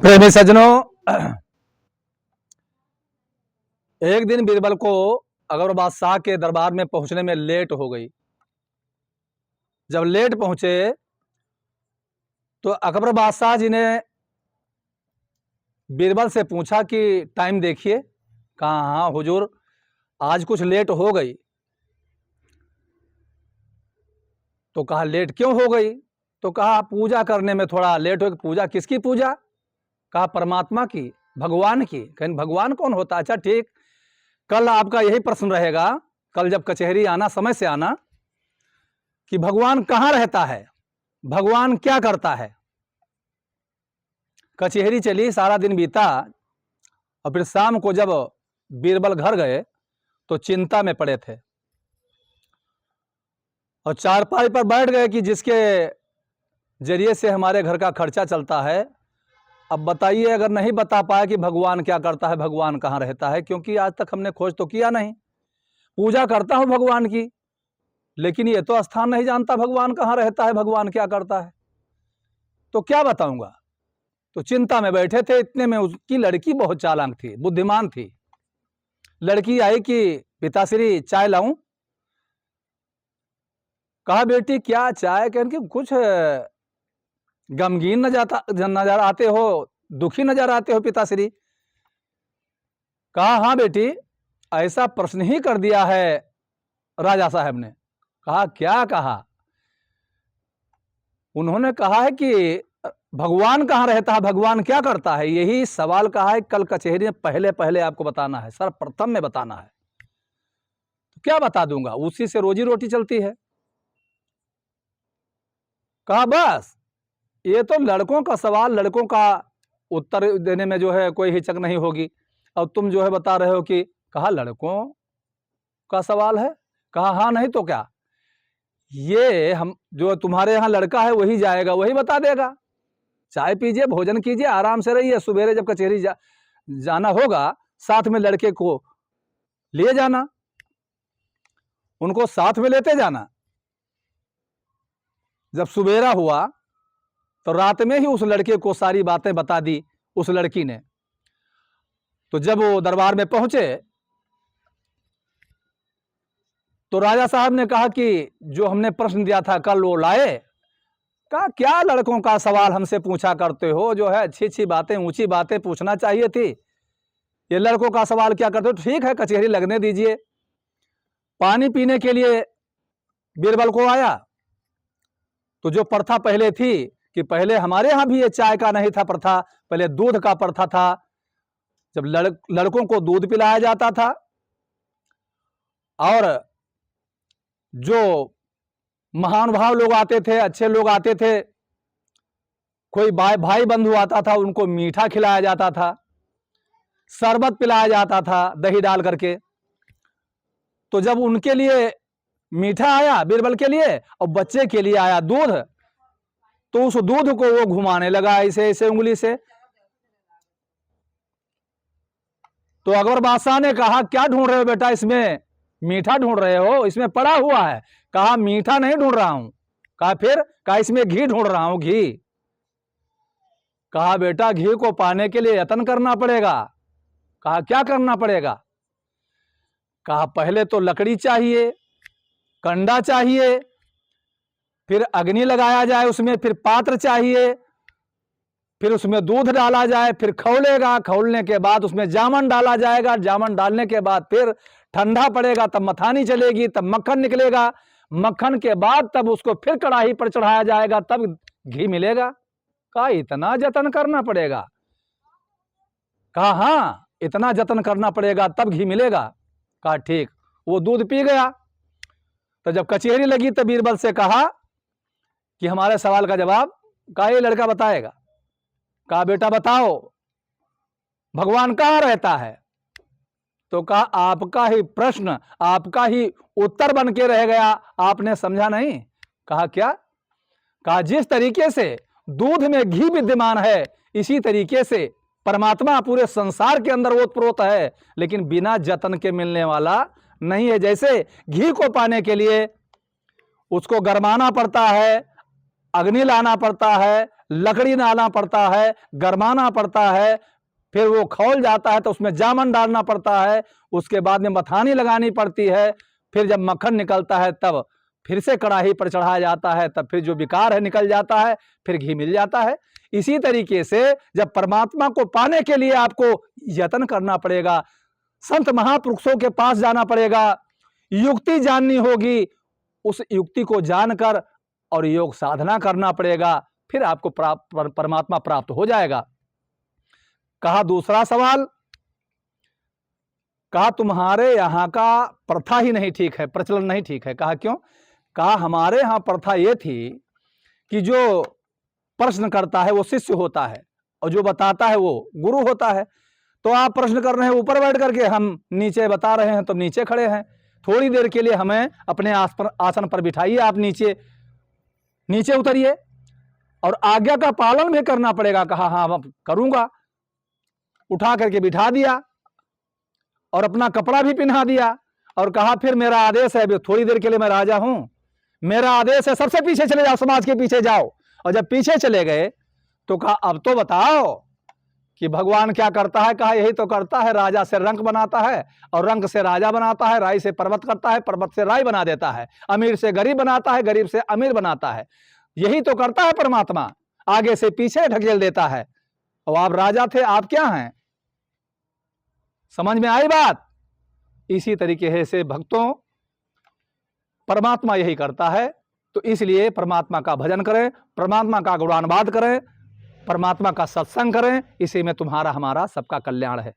प्रेमी सज्जनों, एक दिन बीरबल को अकबर बादशाह के दरबार में पहुंचने में लेट हो गई। जब लेट पहुंचे तो अकबर बादशाह जी ने बीरबल से पूछा कि टाइम देखिए। कहा हाँ हुजूर, आज कुछ लेट हो गई। तो कहा लेट क्यों हो गई? तो कहा पूजा करने में थोड़ा लेट हो गई। पूजा किसकी पूजा? कहा परमात्मा की, भगवान की। कहीं भगवान कौन होता? अच्छा ठीक, कल आपका यही प्रश्न रहेगा। कल जब कचहरी आना, समय से आना, कि भगवान कहाँ रहता है, भगवान क्या करता है। कचहरी चली, सारा दिन बीता, और फिर शाम को जब बीरबल घर गए तो चिंता में पड़े थे और चारपाई पर बैठ गए कि जिसके जरिए से हमारे घर का खर्चा चलता है, अब बताइए अगर नहीं बता पाए कि भगवान क्या करता है, भगवान कहाँ रहता है, क्योंकि आज तक हमने खोज तो किया नहीं। पूजा करता हूं भगवान की, लेकिन ये तो स्थान नहीं जानता भगवान कहाँ रहता है, भगवान क्या करता है, तो क्या बताऊंगा। तो चिंता में बैठे थे, इतने में उसकी लड़की बहुत चालाक थी, बुद्धिमान थी। लड़की आई कि पिताश्री चाय लाऊं? कहा बेटी क्या चाय? कह कि कुछ गमगीन नजर आते हो, दुखी नजर आते हो पिताश्री। कहा हाँ बेटी, ऐसा प्रश्न ही कर दिया है राजा साहब ने। कहा क्या कहा? उन्होंने कहा है कि भगवान कहाँ रहता है, भगवान क्या करता है, यही सवाल कहा है कल कचहरी में पहले पहले आपको बताना है, सर्वप्रथम में बताना है। तो क्या बता दूंगा, उसी से रोजी रोटी चलती है। कहा बस ये तो लड़कों का सवाल, लड़कों का उत्तर देने में जो है कोई हिचक नहीं होगी, और तुम जो है बता रहे हो कि, कहा लड़कों का सवाल है? कहा हाँ, नहीं तो क्या, ये हम जो तुम्हारे यहाँ लड़का है वही जाएगा, वही बता देगा। चाय पीजिए, भोजन कीजिए, आराम से रहिए। सवेरे जब कचहरी जाना होगा, साथ में लड़के को लिए जाना, उनको साथ में लेते जाना। जब सुबेरा हुआ तो रात में ही उस लड़के को सारी बातें बता दी उस लड़की ने। तो जब वो दरबार में पहुंचे तो राजा साहब ने कहा कि जो हमने प्रश्न दिया था कल वो लाए? कहा क्या लड़कों का सवाल हमसे पूछा करते हो, जो है अच्छी अच्छी बातें, ऊंची बातें पूछना चाहिए थी, ये लड़कों का सवाल क्या करते हो? ठीक है, कचहरी लगने दीजिए। पानी पीने के लिए बीरबल को आया तो जो प्रथा पहले थी कि पहले हमारे यहां भी ये चाय का नहीं था प्रथा, पहले दूध का प्रथा था। जब लड़कों को दूध पिलाया जाता था, और जो महानुभाव लोग आते थे, अच्छे लोग आते थे, कोई भाई बंधु आता था, उनको मीठा खिलाया जाता था, शरबत पिलाया जाता था दही डाल करके। तो जब उनके लिए मीठा आया बीरबल के लिए, और बच्चे के लिए आया दूध, तो उस दूध को वो घुमाने लगा ऐसे ऐसे उंगली से। तो अकबर बादशाह ने कहा क्या ढूंढ रहे हो बेटा, इसमें मीठा ढूंढ रहे हो, इसमें पड़ा हुआ है। कहा मीठा नहीं ढूंढ रहा हूं। कहा फिर? कहा इसमें घी ढूंढ रहा हूं, घी। कहा बेटा घी को पाने के लिए यत्न करना पड़ेगा। कहा क्या करना पड़ेगा? कहा पहले तो लकड़ी चाहिए, कंडा चाहिए, फिर अग्नि लगाया जाए उसमें, फिर पात्र चाहिए, फिर उसमें दूध डाला जाए, फिर खौलेगा, खौलने के बाद उसमें जामन डाला जाएगा, जामन डालने के बाद फिर ठंडा पड़ेगा, तब मथानी चलेगी, तब मक्खन निकलेगा, मक्खन के बाद तब उसको फिर कढ़ाई पर चढ़ाया जाएगा, तब घी मिलेगा। कहा इतना जतन करना पड़ेगा? कहा हाँ, इतना जतन करना पड़ेगा तब घी मिलेगा। कहा ठीक। वो दूध पी गया। तो जब कचहरी लगी तो बीरबल से कहा कि हमारे सवाल का जवाब। कहा ये लड़का बताएगा। कहा बेटा बताओ भगवान कहाँ रहता है? तो कहा आपका ही प्रश्न, आपका ही उत्तर बन के रह गया, आपने समझा नहीं। कहा क्या? कहा जिस तरीके से दूध में घी विद्यमान है, इसी तरीके से परमात्मा पूरे संसार के अंदर ओतप्रोत है, लेकिन बिना जतन के मिलने वाला नहीं है। जैसे घी को पाने के लिए उसको गरमाना पड़ता है, अग्नि लाना पड़ता है, लकड़ी डालना पड़ता है, गरमाना पड़ता है, फिर वो खौल जाता है तो उसमें जामन डालना पड़ता है, उसके बाद में मथानी लगानी पड़ती है, फिर जब मक्खन निकलता है तब फिर से कढ़ाई पर चढ़ाया जाता है, तब फिर जो विकार है निकल जाता है, फिर घी मिल जाता है। इसी तरीके से जब परमात्मा को पाने के लिए आपको यत्न करना पड़ेगा, संत महापुरुषों के पास जाना पड़ेगा, युक्ति जाननी होगी, उस युक्ति को जानकर और योग साधना करना पड़ेगा, फिर आपको परमात्मा प्राप्त हो जाएगा। कहा दूसरा सवाल, कहा तुम्हारे यहाँ का प्रथा ही नहीं ठीक है, प्रचलन नहीं ठीक है। कहा क्यों? कहा हमारे यहाँ प्रथा ये थी कि जो प्रश्न करता है वो शिष्य होता है और जो बताता है वो गुरु होता है। तो आप प्रश्न कर रहे हैं ऊपर बैठ करके, हम नीचे बता रहे हैं तो नीचे खड़े हैं, थोड़ी देर के लिए हमें अपने आसन पर बिठाइए, आप नीचे नीचे उतरिए और आज्ञा का पालन भी करना पड़ेगा। कहा हाँ करूंगा। उठा करके बिठा दिया और अपना कपड़ा भी पहना दिया और कहा फिर मेरा आदेश है, अभी थोड़ी देर के लिए मैं राजा हूं, मेरा आदेश है सबसे पीछे चले जाओ, समाज के पीछे जाओ। और जब पीछे चले गए तो कहा अब तो बताओ कि भगवान क्या करता है। कहा यही तो करता है, राजा से रंक बनाता है और रंक से राजा बनाता है, राय से पर्वत करता है, पर्वत से राय बना देता है, अमीर से गरीब बनाता है, गरीब से अमीर बनाता है। यही तो करता है परमात्मा, आगे से पीछे ढकेल देता है। और आप राजा थे, आप क्या हैं? समझ में आई बात? इसी तरीके से भक्तों परमात्मा यही करता है। तो इसलिए परमात्मा का भजन करें, परमात्मा का गुणानुवाद करें, परमात्मा का सत्संग करें, इसी में तुम्हारा हमारा सबका कल्याण है।